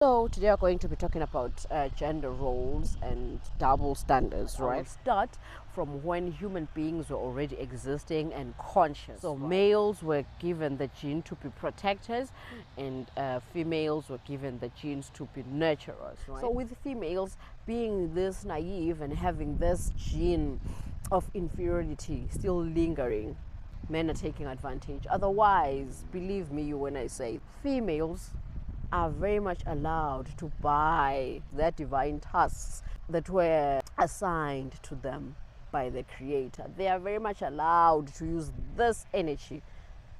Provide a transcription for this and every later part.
So today we're going to be talking about gender roles and double standards, right? I'll start from when human beings were already existing and conscious. So males were given the gene to be protectors, and females were given the genes to be nurturers, right? So with females being this naive and having this gene of inferiority still lingering, men are taking advantage. Otherwise, believe me when I say females are very much allowed to buy their divine tasks that were assigned to them by the Creator. They are very much allowed to use this energy,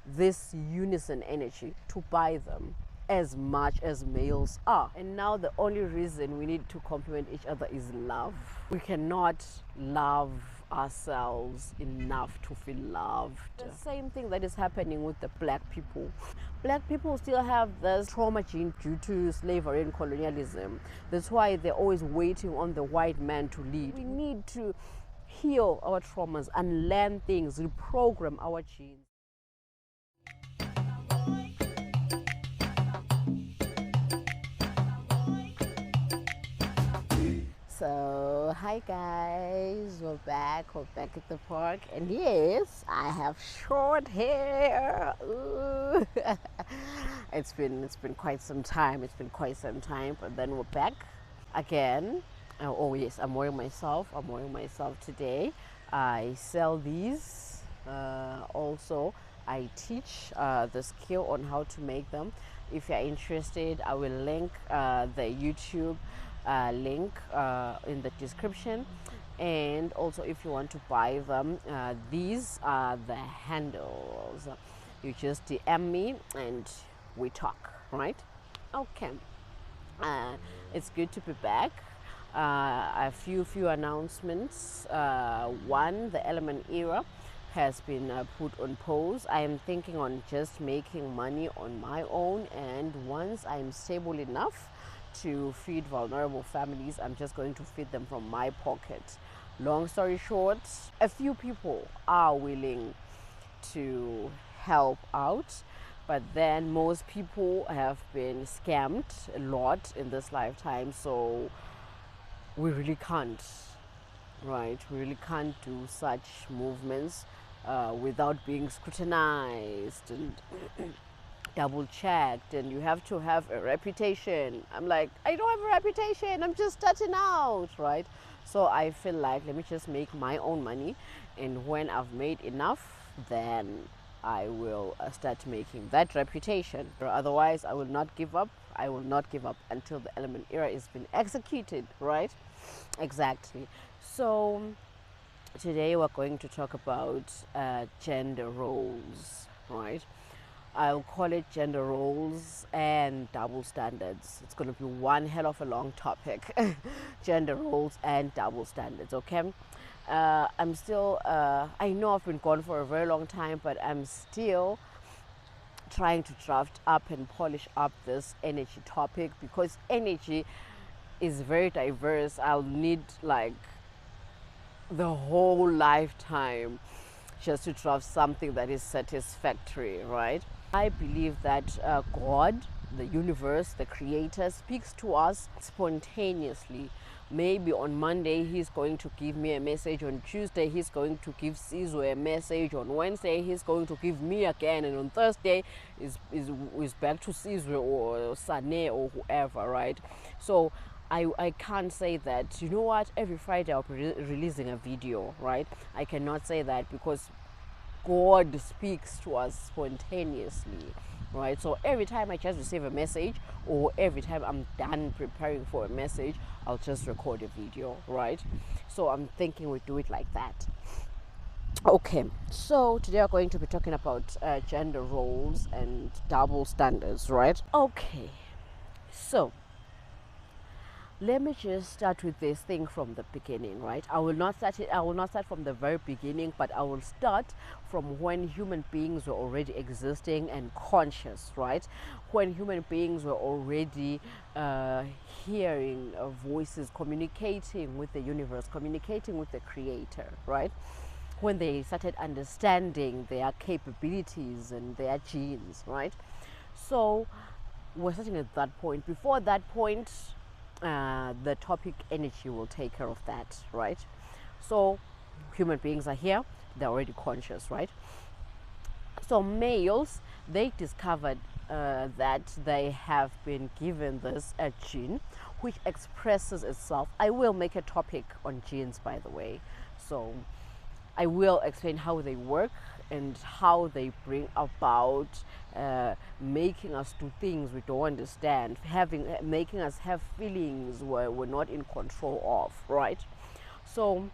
this unison energy, to buy them as much as males are. And now the only reason we need to complement each other is love. We cannot love ourselves enough to feel loved. The same thing that is happening with the black people. Black people still have this trauma gene due to slavery and colonialism. That's why they're always waiting on the white man to lead. We need to heal our traumas, unlearn things, reprogram our genes. So, hi guys, we're back at the park, and yes, I have short hair. Ooh. It's been quite some time. But then we're back again. Oh yes, I'm wearing myself today. I sell these. Also, I teach the skill on how to make them. If you're interested, I will link the YouTube link in the description, and also if you want to buy them, these are the handles. You just DM me and we talk, right? Okay. It's good to be back. A few announcements. One, the Element Era has been put on pause. I am thinking on just making money on my own, and once I'm stable enough to feed vulnerable families, I'm just going to feed them from my pocket. Long story short, a few people are willing to help out, but then most people have been scammed a lot in this lifetime, so we really can't, right? We really can't do such movements without being scrutinized and double checked, and you have to have a reputation. I'm like, I don't have a reputation, I'm just starting out, right? So I feel like, let me just make my own money, and when I've made enough, then I will start making that reputation. Or otherwise, I will not give up. I will not give up until the Element Era has been executed, right? Exactly. So today we're going to talk about gender roles, right? I'll call it gender roles and double standards. It's going to be one hell of a long topic. Gender roles and double standards, okay? I'm still, I know I've been gone for a very long time, but I'm still trying to draft up and polish up this energy topic, because energy is very diverse. I'll need like the whole lifetime just to draft something that is satisfactory, right? I believe that God, the universe, the creator, speaks to us spontaneously. Maybe on Monday he's going to give me a message, on Tuesday he's going to give Sizwe a message, on Wednesday he's going to give me again, and on Thursday is back to Sizwe or Sane or whoever, right? So I can't say that, you know what, every Friday I'll be releasing a video, right? I cannot say that, because God speaks to us spontaneously, right? So every time I just receive a message, or every time I'm done preparing for a message, I'll just record a video, right? So I'm thinking we do it like that. Okay, so today we're going to be talking about gender roles and double standards, right? Okay, so let me just start with this thing from the beginning, right? I will not start from the very beginning, but I will start from when human beings were already existing and conscious, right? When human beings were already hearing voices, communicating with the universe, communicating with the creator, right? When they started understanding their capabilities and their genes, right? So we're starting at that point. Before that point, the topic energy will take care of that, right? So human beings are here, they're already conscious, right? So males, they discovered that they have been given this gene which expresses itself. I will make a topic on genes, by the way. So I will explain how they work and how they bring about making us do things we don't understand, making us have feelings where we're not in control of, right? So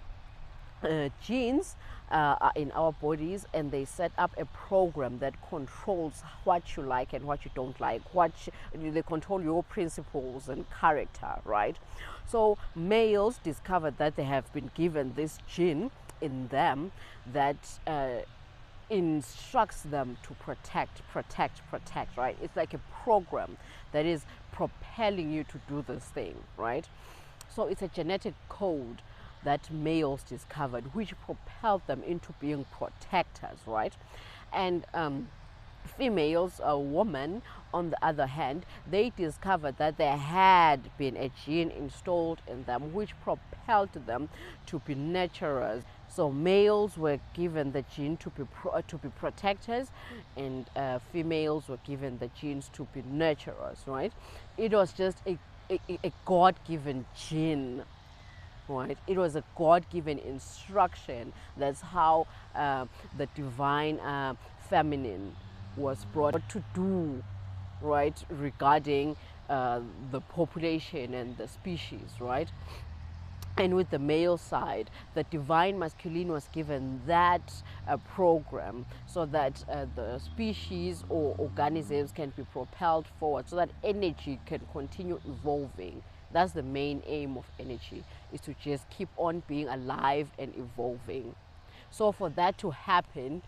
genes are in our bodies, and they set up a program that controls what you like and what you don't like, they control your principles and character, right? So males discovered that they have been given this gene in them that instructs them to protect, right? It's like a program that is propelling you to do this thing, right? So it's a genetic code that males discovered, which propelled them into being protectors, right? And females, a woman, on the other hand, they discovered that there had been a gene installed in them which propelled them to be nurturers. So males were given the gene to be protectors, and females were given the genes to be nurturers, right? It was just a God-given gene, right? It was a God-given instruction. That's how the divine feminine was brought to do, right, regarding the population and the species, right? And with the male side, the divine masculine was given that program so that the species or organisms can be propelled forward, so that energy can continue evolving. That's the main aim of energy, is to just keep on being alive and evolving. So for that to happen,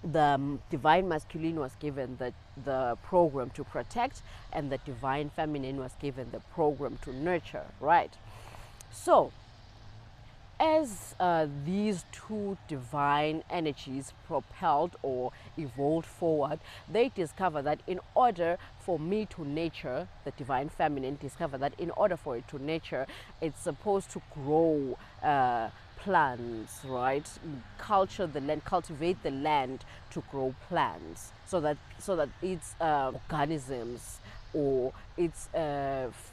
the divine masculine was given the program to protect, and the divine feminine was given the program to nurture, right? So as these two divine energies propelled or evolved forward, they discovered that in order for me to nurture, the divine feminine discovered that in order for it to nurture, it's supposed to grow plants, right? Cultivate the land to grow plants, so that its organisms or its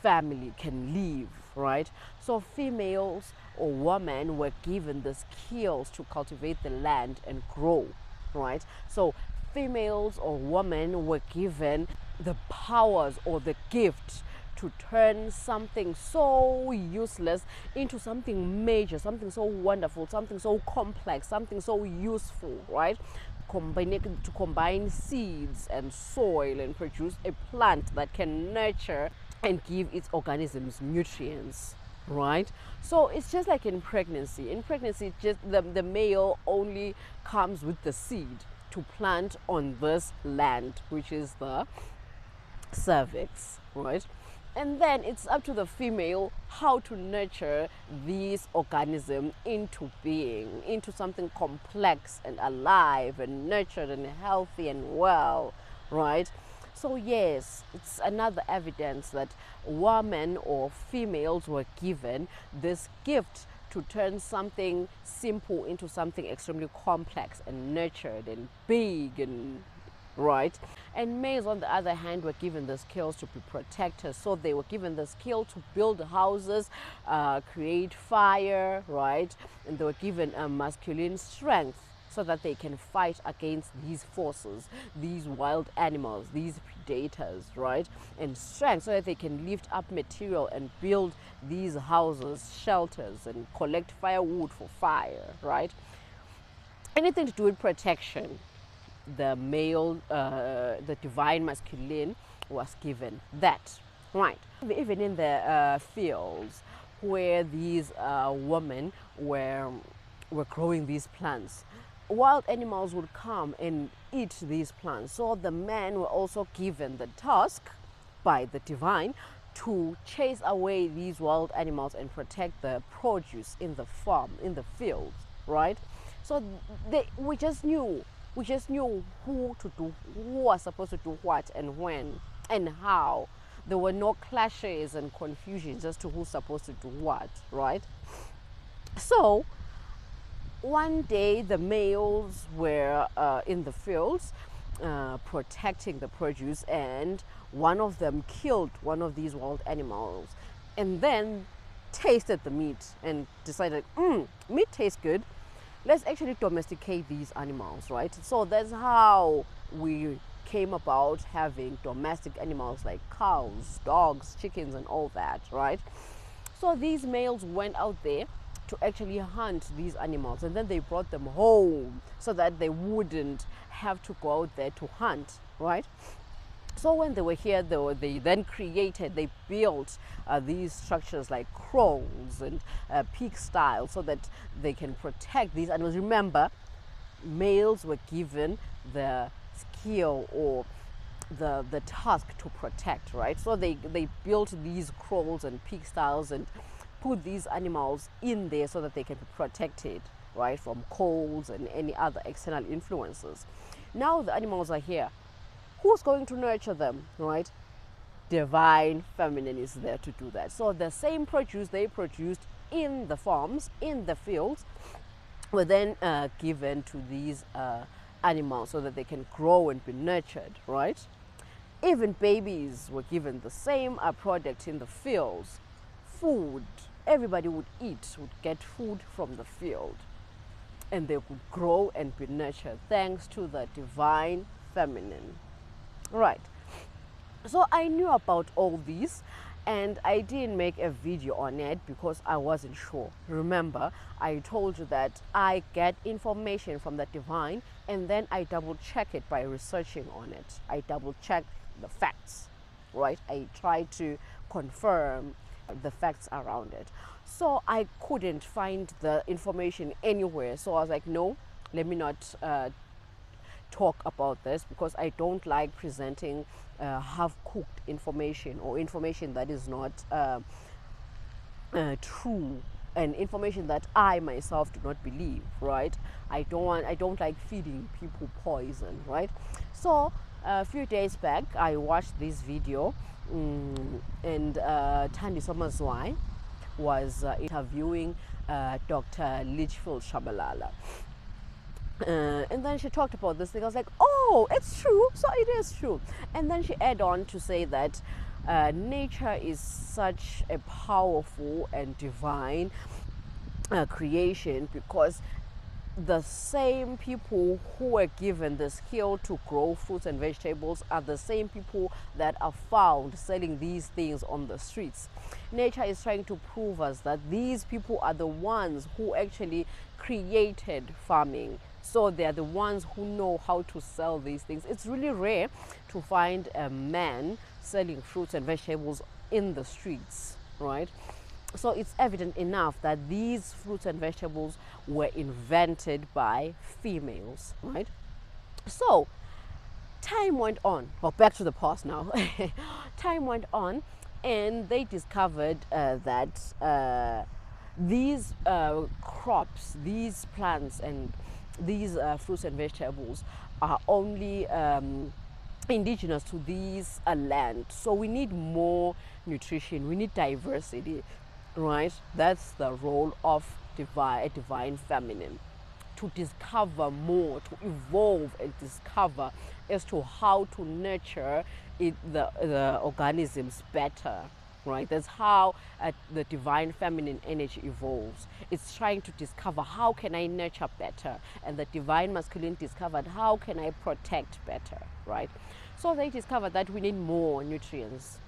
family can live, right? So females or women were given the skills to cultivate the land and grow, right? So females or women were given the powers or the gift to turn something so useless into something major, something so wonderful, something so complex, something so useful, right? To combine seeds and soil and produce a plant that can nurture and give its organisms nutrients, right? So it's just like in pregnancy. In pregnancy, just the male only comes with the seed to plant on this land, which is the cervix, right? And then it's up to the female how to nurture these organisms into being, into something complex and alive and nurtured and healthy and well, right? So yes, it's another evidence that women or females were given this gift to turn something simple into something extremely complex and nurtured and big and right. And males, on the other hand, were given the skills to be protectors. So they were given the skill to build houses, create fire, right? And they were given a masculine strength so that they can fight against these forces, these wild animals, these predators, right? And strength so that they can lift up material and build these houses, shelters, and collect firewood for fire, right? Anything to do with protection, the male, the divine masculine was given that, right? Even in the fields where these women were growing these plants, wild animals would come and eat these plants. So the men were also given the task by the divine to chase away these wild animals and protect the produce in the farm, in the fields, right? So we just knew who to do, who was supposed to do what and when. and how. There were no clashes and confusions as to who's supposed to do what, right? So one day the males were in the fields protecting the produce, and one of them killed one of these wild animals and then tasted the meat and decided, meat tastes good, let's actually domesticate these animals, right? So that's how we came about having domestic animals like cows, dogs, chickens, and all that, right? So these males went out there to actually hunt these animals, and then they brought them home so that they wouldn't have to go out there to hunt, right? So when they were here, they then created, they built these structures like kraals and pig style so that they can protect these animals. Remember, males were given the skill or the task to protect, right? So they built these kraals and pig styles and put these animals in there so that they can be protected, right, from colds and any other external influences. Now the animals are here. Who's going to nurture them, right? Divine feminine is there to do that. So the same produce they produced in the farms, in the fields, were then given to these animals so that they can grow and be nurtured, right? Even babies were given the same product in the fields. Food, everybody would eat, would get food from the field, and they could grow and be nurtured thanks to the divine feminine. Right. So I knew about all these, and I didn't make a video on it because I wasn't sure. Remember, I told you that I get information from the divine and then I double check it by researching on it. I double check the facts, right? I try to confirm the facts around it. So I couldn't find the information anywhere. So I was like, no, let me not talk about this because I don't like presenting half-cooked information or information that is not true, and information that I myself do not believe, right? I don't like feeding people poison, right? So a few days back I watched this video, and Thandi Somazwai was interviewing Dr. Litchfield Shabalala. And then she talked about this thing. I was like, oh, it's true. So it is true. And then she added on to say that nature is such a powerful and divine creation, because the same people who are given the skill to grow fruits and vegetables are the same people that are found selling these things on the streets. Nature is trying to prove us that these people are the ones who actually created farming. So they are the ones who know how to sell these things. It's really rare to find a man selling fruits and vegetables in the streets, right? So it's evident enough that these fruits and vegetables were invented by females, right? So time went on, well, back to the past now. Time went on, and they discovered that these crops, these plants, and these fruits and vegetables are only indigenous to these land. So we need more nutrition, we need diversity, right? That's the role of a divine feminine, to discover more, to evolve and discover as to how to nurture the organisms better, right? That's how the divine feminine energy evolves. It's trying to discover, how can I nurture better? And the divine masculine discovered, how can I protect better, right? So they discovered that we need more nutrients.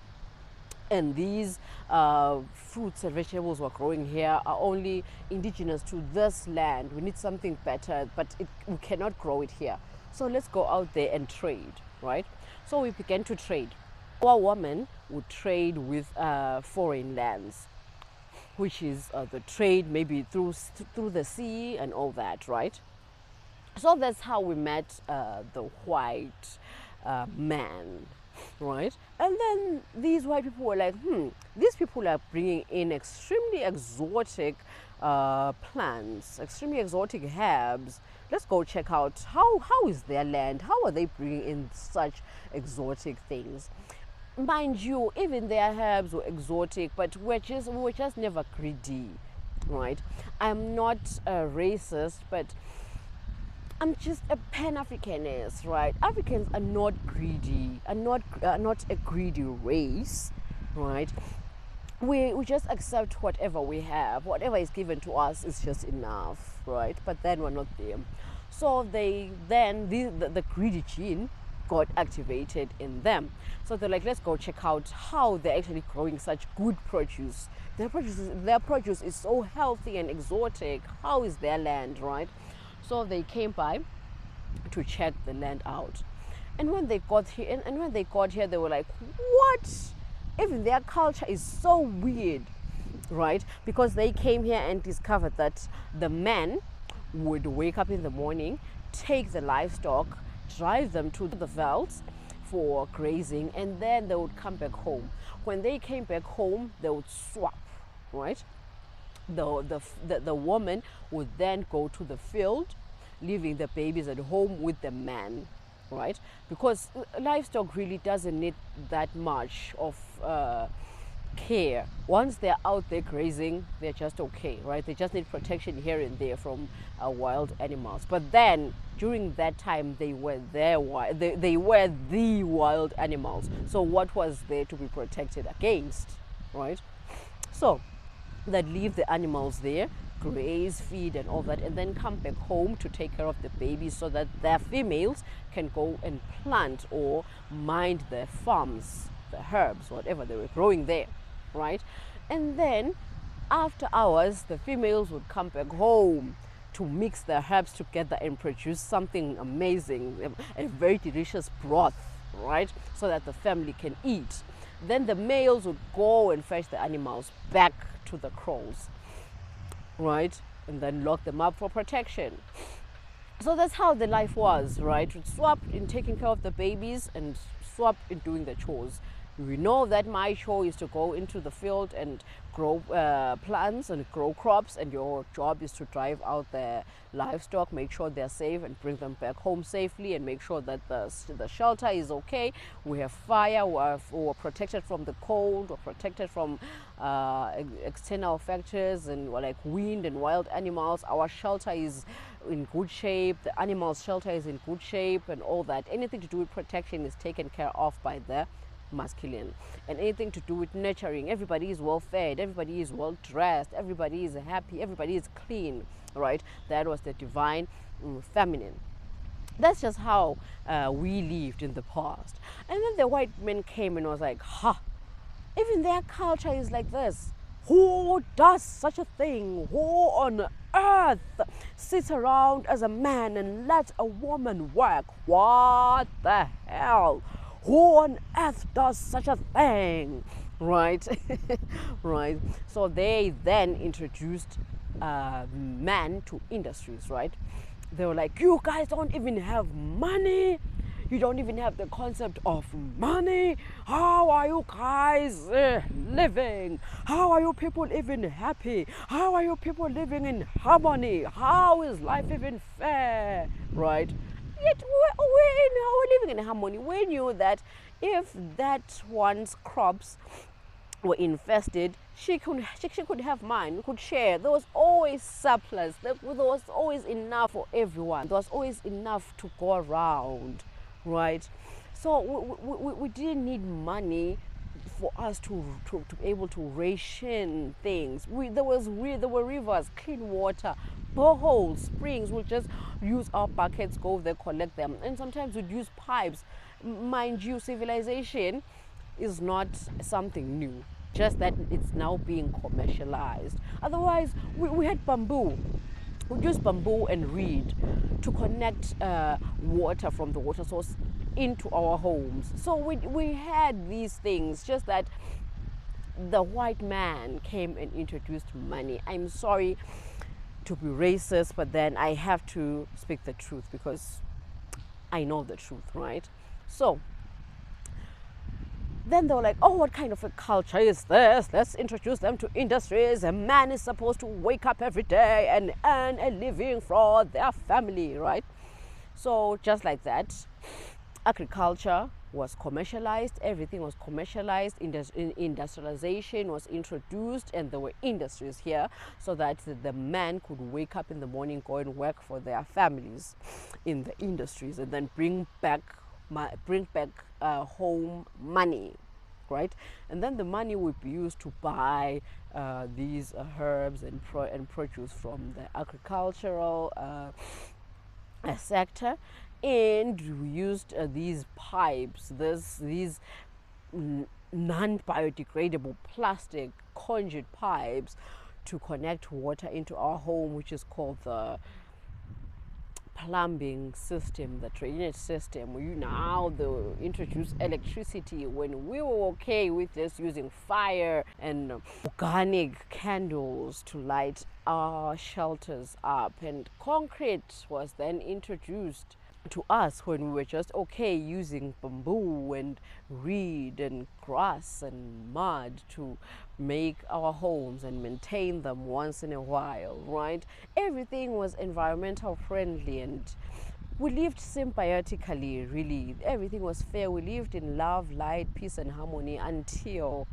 And these fruits and vegetables we're growing here are only indigenous to this land. We need something better, but we cannot grow it here. So let's go out there and trade, right? So we began to trade. Our women would trade with foreign lands, which is the trade maybe through the sea and all that, right? So that's how we met the white man, right? And then these white people were like, these people are bringing in extremely exotic plants, extremely exotic herbs. Let's go check out how is their land, how are they bringing in such exotic things. mind you, even their herbs were exotic, but we were just never greedy, right? I'm not a racist, but I'm just a Pan-Africanist, right? Africans are not greedy, are not a greedy race, right? We just accept whatever we have, whatever is given to us is just enough, right? But then we're not there. So the greedy gene got activated in them. So they're like, let's go check out how they're actually growing such good produce. Their produce is so healthy and exotic. How is their land, right? So they came by to check the land out. And when they got here, they were like, what? Even their culture is so weird, right? Because they came here and discovered that the man would wake up in the morning, take the livestock, drive them to the velds for grazing, and then they would come back home. When they came back home, they would swap, right? The woman would then go to the field, leaving the babies at home with the man, right? Because livestock really doesn't need that much of care. Once they're out there grazing, they're just okay, right? They just need protection here and there from wild animals. But then during that time, they were they were the wild animals. So what was there to be protected against, right? So they'd leave the animals there, graze, feed, and all that, and then come back home to take care of the babies so that their females can go and plant or mind their farms, the herbs, whatever they were growing there, right? And then after hours, the females would come back home to mix the herbs together and produce something amazing, a very delicious broth, right? So that the family can eat. Then the males would go and fetch the animals back to the crows, right? And then lock them up for protection. So that's how the life was, right? We'd swap in taking care of the babies and swap in doing the chores. We know that my chore is to go into the field and grow plants and grow crops, and your job is to drive out the livestock, make sure they're safe and bring them back home safely, and make sure that the shelter is okay. We have fire, we're protected from the cold, we're protected from external factors and like wind and wild animals. Our shelter is in good shape, the animal's shelter is in good shape, and all that. Anything to do with protection is taken care of by the masculine. And anything to do with nurturing, everybody is well fed, everybody is well dressed, everybody is happy, everybody is clean, right? That was the divine feminine. That's just how we lived in the past. And then the white man came and was like, ha, even their culture is like this. Who does such a thing? Who on earth sits around as a man and lets a woman work? What the hell? Who on earth does such a thing? Right? Right. So they then introduced man to industries, right? They were like, you guys don't even have money. You don't even have the concept of money. How are you guys living? How are you people even happy? How are you people living in harmony? How is life even fair? Right? Yet we're living in harmony. We knew that if that one's crops were infested, she could have mine. We could share. There was always surplus. There was always enough for everyone. There was always enough to go around, right? So we didn't need money for us to be able to ration things. There were rivers, clean water, boreholes, springs. We'll just use our buckets, go there, collect them, and sometimes we'd use pipes. Mind you, civilization is not something new, just that it's now being commercialized. Otherwise, we had bamboo. We use bamboo and reed to connect water from the water source into our homes. So we had these things, just that the white man came and introduced money. I'm sorry to be racist, but then I have to speak the truth because I know the truth, right? So then they were like, oh, what kind of a culture is this? Let's introduce them to industries. A man is supposed to wake up every day and earn a living for their family, right? So just like that, agriculture was commercialized, everything was commercialized, industrialization was introduced, and there were industries here so that the man could wake up in the morning, go and work for their families in the industries, and then bring back home money, right? And then the money would be used to buy these herbs and produce from the agricultural sector. And we used these pipes, these non-biodegradable plastic conduit pipes to connect water into our home, which is called the plumbing system, the drainage system. You now they introduce electricity when we were okay with just using fire and organic candles to light our shelters up, and concrete was then introduced to us when we were just okay using bamboo and reed and grass and mud to make our homes and maintain them once in a while, right? Everything was environmental friendly, and we lived symbiotically, really. Everything was fair. We lived in love, light, peace, and harmony until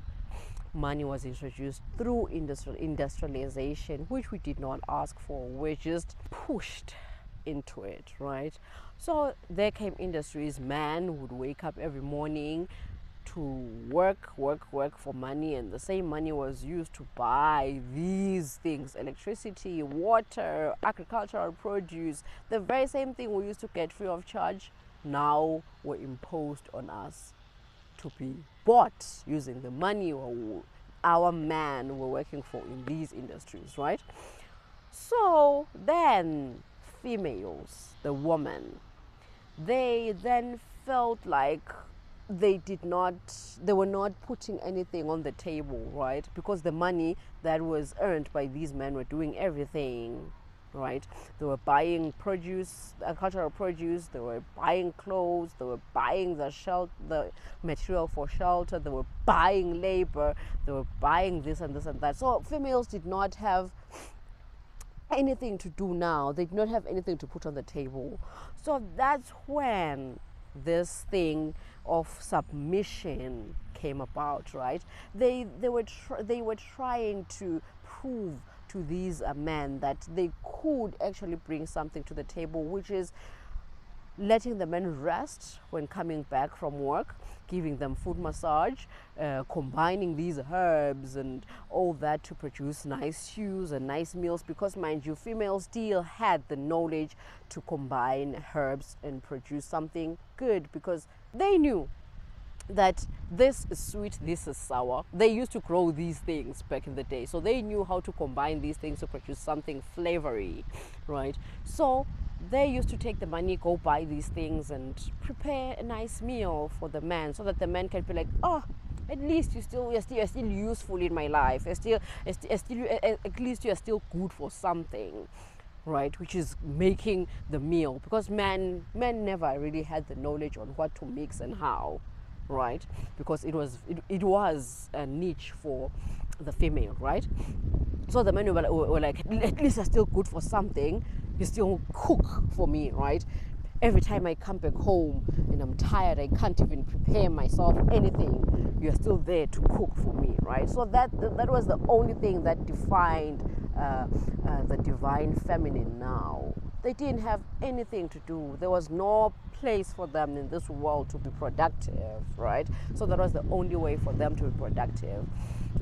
money was introduced through industrialization, which we did not ask for. We're just pushed into it, right? So there came industries. Man would wake up every morning to work for money, and the same money was used to buy these things: electricity, water, agricultural produce. The very same thing we used to get free of charge now were imposed on us to be bought using the money our men were working for in these industries, right? So then females, the woman, they then felt like they were not putting anything on the table, right? Because the money that was earned by these men were doing everything, right? They were buying produce, agricultural produce, they were buying clothes, they were buying the material for shelter, they were buying labor, they were buying this and this and that. So females did not have anything to do now. They did not have anything to put on the table. So that's when this thing of submission came about, right? They were trying to prove to these men that they could actually bring something to the table, which is letting the men rest when coming back from work, giving them foot massage, combining these herbs and all that to produce nice stews and nice meals. Because mind you, females still had the knowledge to combine herbs and produce something good, because they knew that this is sweet, this is sour. They used to grow these things back in the day, so they knew how to combine these things to produce something flavory, right? So they used to take the money, go buy these things, and prepare a nice meal for the man, so that the man can be like, oh, at least you're still useful in my life. At least you're still good for something, right? Which is making the meal, because men never really had the knowledge on what to mix and how, right? Because it was a niche for the female, right? So the men were like, at least you're still good for something. You still cook for me, right? Every time I come back home and I'm tired, I can't even prepare myself anything, you're still there to cook for me, right? So that was the only thing that defined the divine feminine now. They didn't have anything to do. There was no place for them in this world to be productive, right? So that was the only way for them to be productive.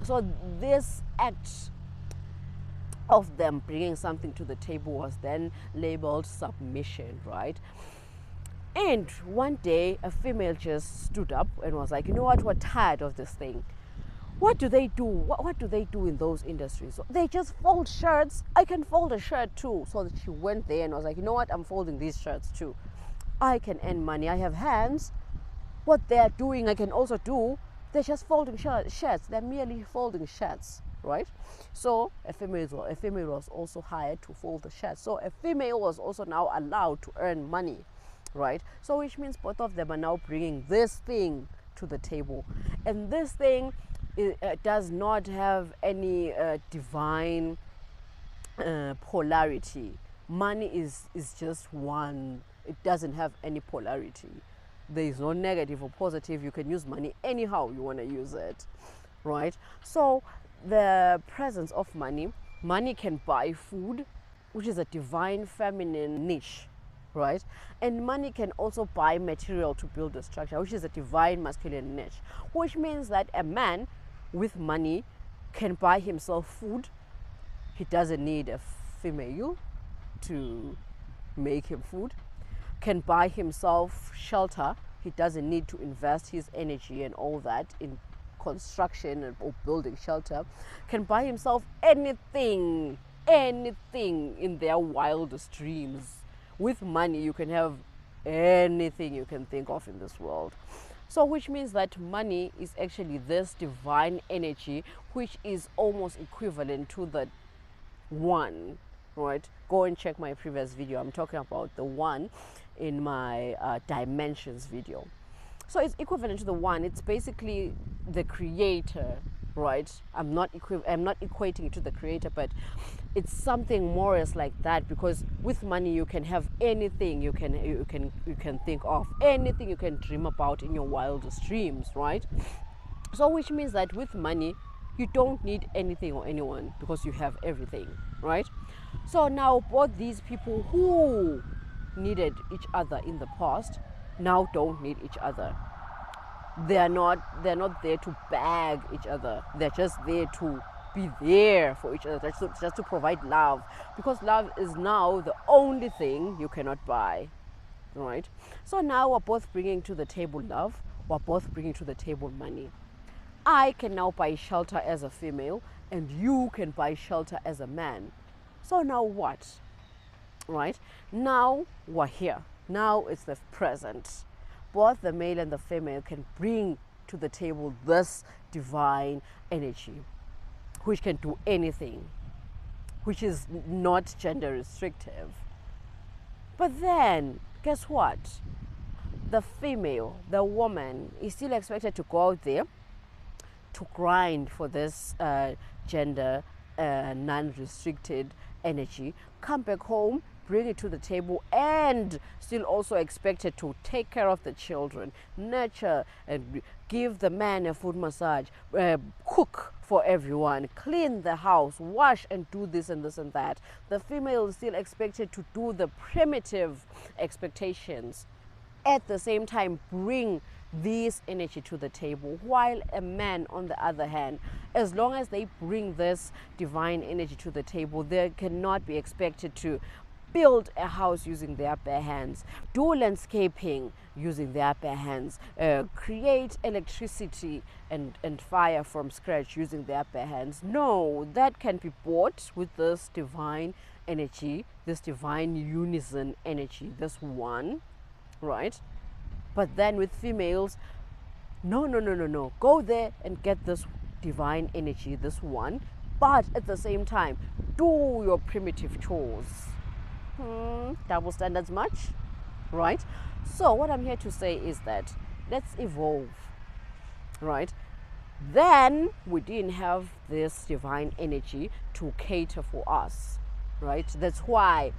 So this act of them bringing something to the table was then labeled submission, right? And one day a female just stood up and was like, you know what, we're tired of this thing. What do they do? What do they do in those industries? They just fold shirts. I can fold a shirt too. So she went there and was like, you know what, I'm folding these shirts too. I can earn money. I have hands. What they're doing, I can also do. They're just folding shirts. They're merely folding shirts, right? So a female was also hired to fold the shirts. So a female was also now allowed to earn money, right? So which means both of them are now bringing this thing to the table. And this thing does not have any divine polarity. Money is just one. It doesn't have any polarity, There is no negative or positive. You can use money anyhow you want to use it, right? So the presence of money, money can buy food, which is a divine feminine niche, right? And money can also buy material to build a structure, which is a divine masculine niche, which means that a man with money can buy himself food. He doesn't need a female to make him food. Can buy himself shelter. He doesn't need to invest his energy and all that in construction or building shelter. Can buy himself anything in their wildest dreams. With money, you can have anything you can think of in this world. So which means that money is actually this divine energy, which is almost equivalent to the one, right? Go and check my previous video. I'm talking about the one in my dimensions video. So it's equivalent to the one. It's basically the creator, right? I'm not equating it to the creator, but it's something more or less like that, because with money you can have anything you can think of, anything you can dream about in your wildest dreams, right? So which means that with money you don't need anything or anyone, because you have everything, right? So now both these people who needed each other in the past now don't need each other. They're not there to bag each other. They're just there to be there for each other, just to provide love, because love is now the only thing you cannot buy, right? So now we're both bringing to the table love, we're both bringing to the table money. I can now buy shelter as a female, and you can buy shelter as a man. So now what? Right? Now we're here. Now it's the present. Both the male and the female can bring to the table this divine energy, which can do anything, which is not gender restrictive. But then, guess what? The female, the woman, is still expected to go out there to grind for this gender non-restricted energy, come back home, bring it to the table, and still also expected to take care of the children, nurture and give the man a foot massage, cook for everyone, clean the house, wash and do this and this and that. The female is still expected to do the primitive expectations, at the same time bring this energy to the table, while a man, on the other hand, as long as they bring this divine energy to the table, they cannot be expected to build a house using their bare hands, do landscaping using their bare hands, create electricity and fire from scratch using their bare hands. No, that can be bought with this divine energy, this divine unison energy, this one, right? But then with females, no. Go there and get this divine energy, this one, but at the same time, do your primitive chores. Double standards much, right? So what I'm here to say is that let's evolve, right? Then we didn't have this divine energy to cater for us, right? That's why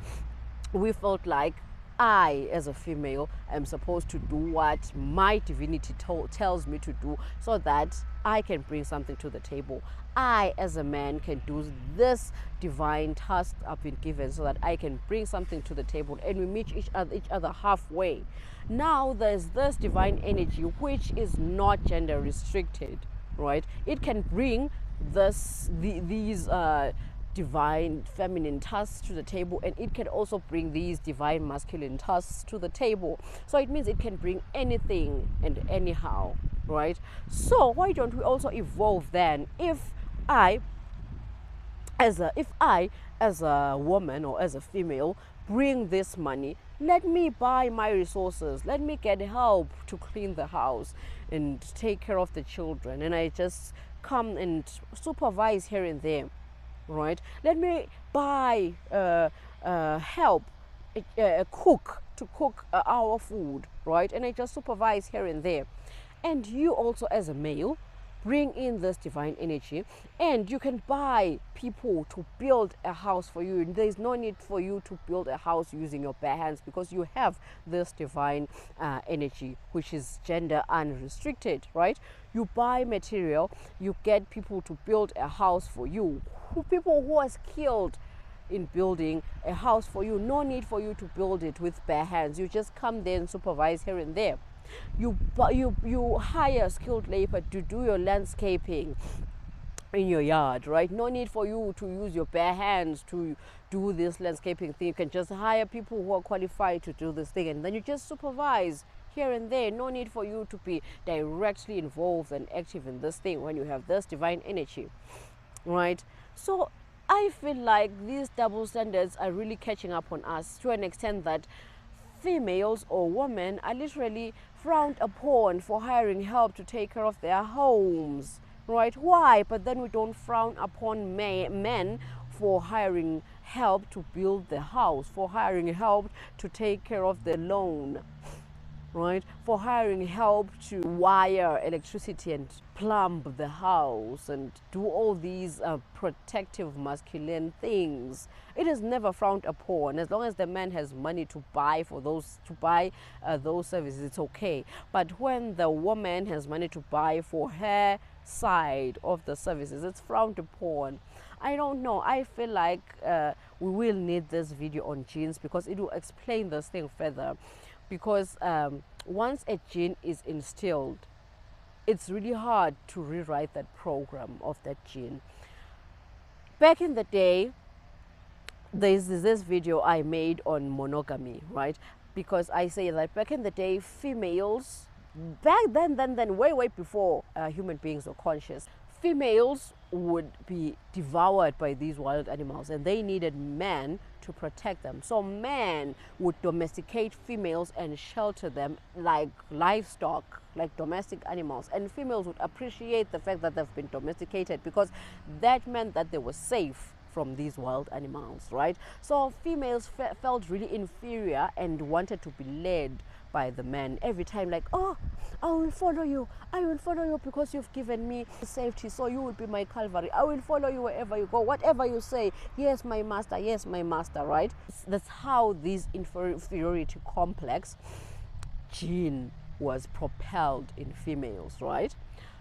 we felt like I, as a female, am supposed to do what my divinity tells me to do, so that I can bring something to the table. I, as a man, can do this divine task I've been given, so that I can bring something to the table, and we meet each other halfway. Now there's this divine energy, which is not gender restricted, right? It can bring these divine feminine tasks to the table, and it can also bring these divine masculine tasks to the table. So it means it can bring anything and anyhow, right? So why don't we also evolve then? If I as a woman or as a female bring this money, let me buy my resources, let me get help to clean the house and take care of the children, and I just come and supervise here and there, right? Let me buy help cook our food, right? And I just supervise here and there. And you also, as a male, bring in this divine energy, and you can buy people to build a house for you. There's no need for you to build a house using your bare hands, because you have this divine energy, which is gender unrestricted, right? You buy material, you get people to build a house for you, people who are skilled in building a house for you. No need for you to build it with bare hands. You just come there and supervise here and there. You hire skilled labor to do your landscaping in your yard, right? No need for you to use your bare hands to do this landscaping thing. You can just hire people who are qualified to do this thing, and then you just supervise here and there. No need for you to be directly involved and active in this thing when you have this divine energy, right? So I feel like these double standards are really catching up on us, to an extent that females or women are literally frowned upon for hiring help to take care of their homes, right? Why? But then we don't frown upon men for hiring help to build the house, for hiring help to take care of the loan, right? For hiring help to wire electricity and plumb the house and do all these protective masculine things. It is never frowned upon. As long as the man has money to buy those services, it's okay. But when the woman has money to buy for her side of the services, it's frowned upon. I don't know. I feel like we will need this video on genes, because it will explain this thing further. Because once a gene is instilled, it's really hard to rewrite that program of that gene. Back in the day, there's this video I made on monogamy, right? Because I say that back in the day, females, back then, way before human beings were conscious, females would be devoured by these wild animals, and they needed men to protect them. So men would domesticate females and shelter them like livestock, like domestic animals, and females would appreciate the fact that they've been domesticated, because that meant that they were safe from these wild animals, right? So females felt really inferior and wanted to be led by the men every time, like, oh, I will follow you because you've given me safety, so you will be my Calvary. I will follow you wherever you go, whatever you say. Yes, my master, right? That's how this inferiority complex gene was propelled in females, right?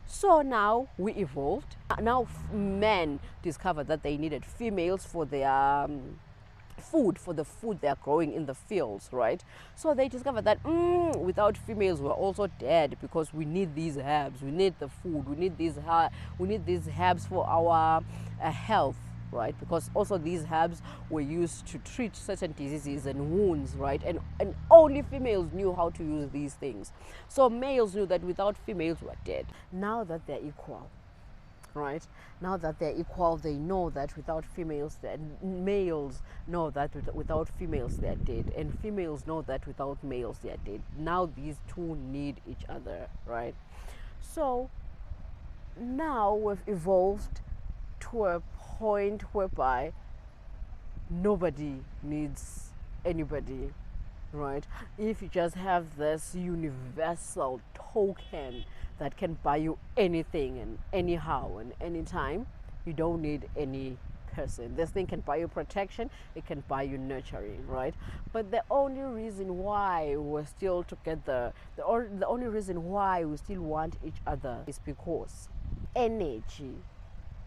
So now we evolved. Now men discovered that they needed females for their food, for the food they are growing in the fields, right? So they discovered that without females we're also dead, because we need these herbs, we need the food, we need these herbs for our health, right? Because also these herbs were used to treat certain diseases and wounds, right? And only females knew how to use these things. So males knew that without females we're dead. Now that they're equal, right? Now that they're equal, they know that without females, males know that without females they're dead, and females know that without males they're dead. Now these two need each other, right? So now we've evolved to a point whereby nobody needs anybody, right? If you just have this universal token that can buy you anything and anyhow and anytime, you don't need any person. This thing can buy you protection, it can buy you nurturing, right? But the only reason why we're still together, the only reason why we still want each other, is because energy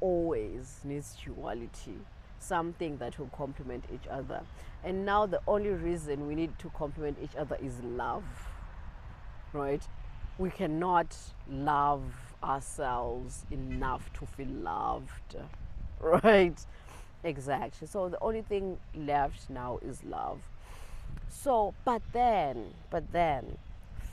always needs duality, something that will complement each other. And now the only reason we need to complement each other is love, right? We cannot love ourselves enough to feel loved, right? Exactly. So the only thing left now is love. So, but then,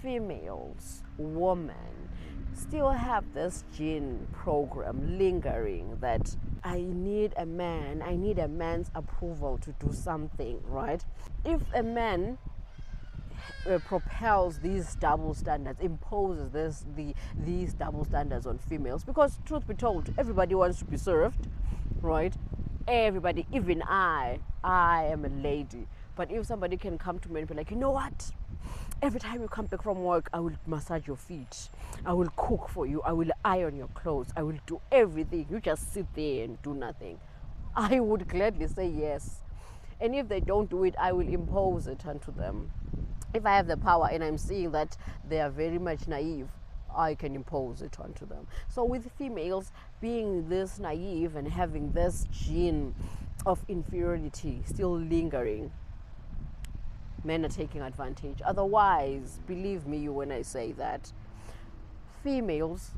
females, women, still have this gene program lingering that I need a man, I need a man's approval to do something, right? If a man propels these double standards, imposes these double standards on females, because truth be told, everybody wants to be served, right? Everybody, even I am a lady. But if somebody can come to me and be like, you know what, Every time you come back from work, I will massage your feet. I will cook for you. I will iron your clothes. I will do everything. You just sit there and do nothing. I would gladly say yes. And if they don't do it, I will impose it onto them. If I have the power and I'm seeing that they are very much naive, I can impose it onto them. So with females being this naive and having this gene of inferiority still lingering, men are taking advantage. Otherwise, believe me when I say that females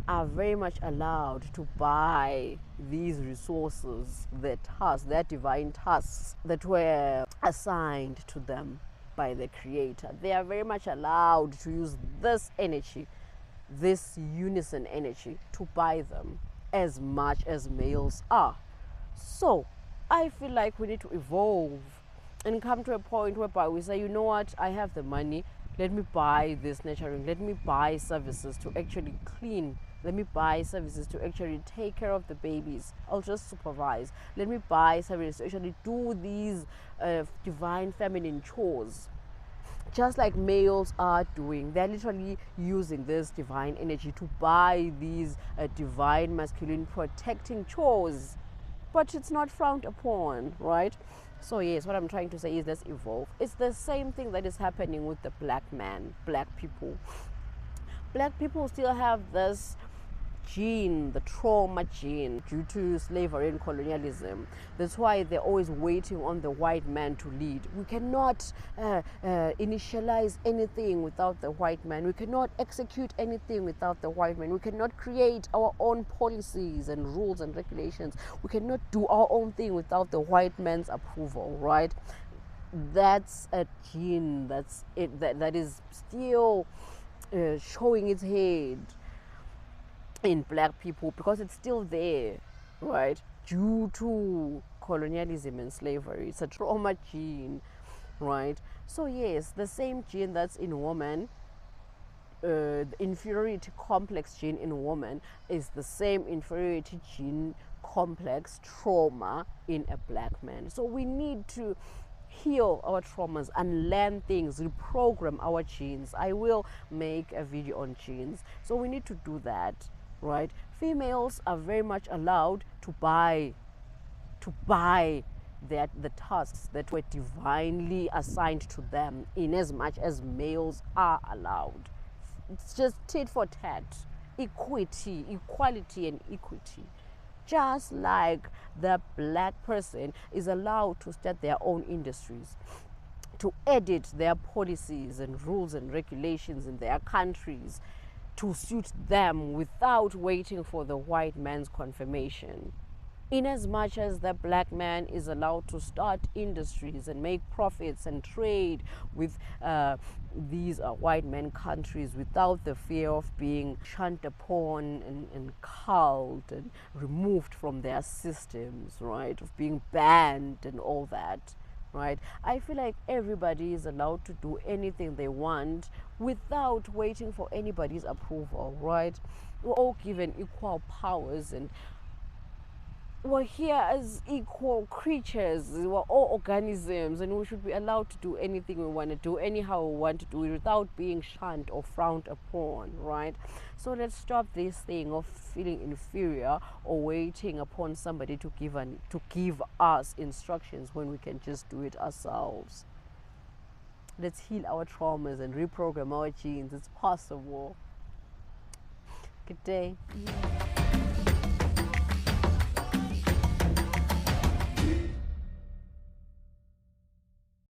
are very much allowed to buy these resources, their tasks, their divine tasks that were assigned to them by the Creator. They are very much allowed to use this energy, this unison energy, to buy them as much as males are. So I feel like we need to evolve and come to a point whereby we say, you know what, I have the money, let me buy this nurturing, let me buy services to actually clean, let me buy services to actually take care of the babies, I'll just supervise, let me buy services to actually do these divine feminine chores, just like males are doing. They're literally using this divine energy to buy these divine masculine protecting chores, but it's not frowned upon, right? So yes, what I'm trying to say is let's evolve. It's the same thing that is happening with the black man, black people. Black people still have this gene, the trauma gene, due to slavery and colonialism. That's why they're always waiting on the white man to lead. We cannot initialize anything without the white man. We cannot execute anything without the white man. We cannot create our own policies and rules and regulations. We cannot do our own thing without the white man's approval, right? That's a gene that is still showing its head in black people, because it's still there, right, due to colonialism and slavery. It's a trauma gene, right? So yes, the same gene that's in woman, the inferiority complex gene in woman, is the same inferiority gene complex trauma in a black man. So we need to heal our traumas, unlearn things, reprogram our genes. I will make a video on genes. So we need to do that, right? Females are very much allowed to buy the tasks that were divinely assigned to them, in as much as males are allowed. It's just tit for tat, equity, equality and equity. Just like the black person is allowed to start their own industries, to edit their policies and rules and regulations in their countries to suit them without waiting for the white man's confirmation. In as much as the black man is allowed to start industries and make profits and trade with these white man countries without the fear of being shunned upon and culled and removed from their systems, right, of being banned and all that, right? I feel like everybody is allowed to do anything they want without waiting for anybody's approval, right? We're all given equal powers, and we're here as equal creatures. We're all organisms, and we should be allowed to do anything we want to do, anyhow we want to do it, without being shunned or frowned upon, right? So let's stop this thing of feeling inferior or waiting upon somebody to give us instructions when we can just do it ourselves. Let's heal our traumas and reprogram our genes. It's possible. Good day. Yeah.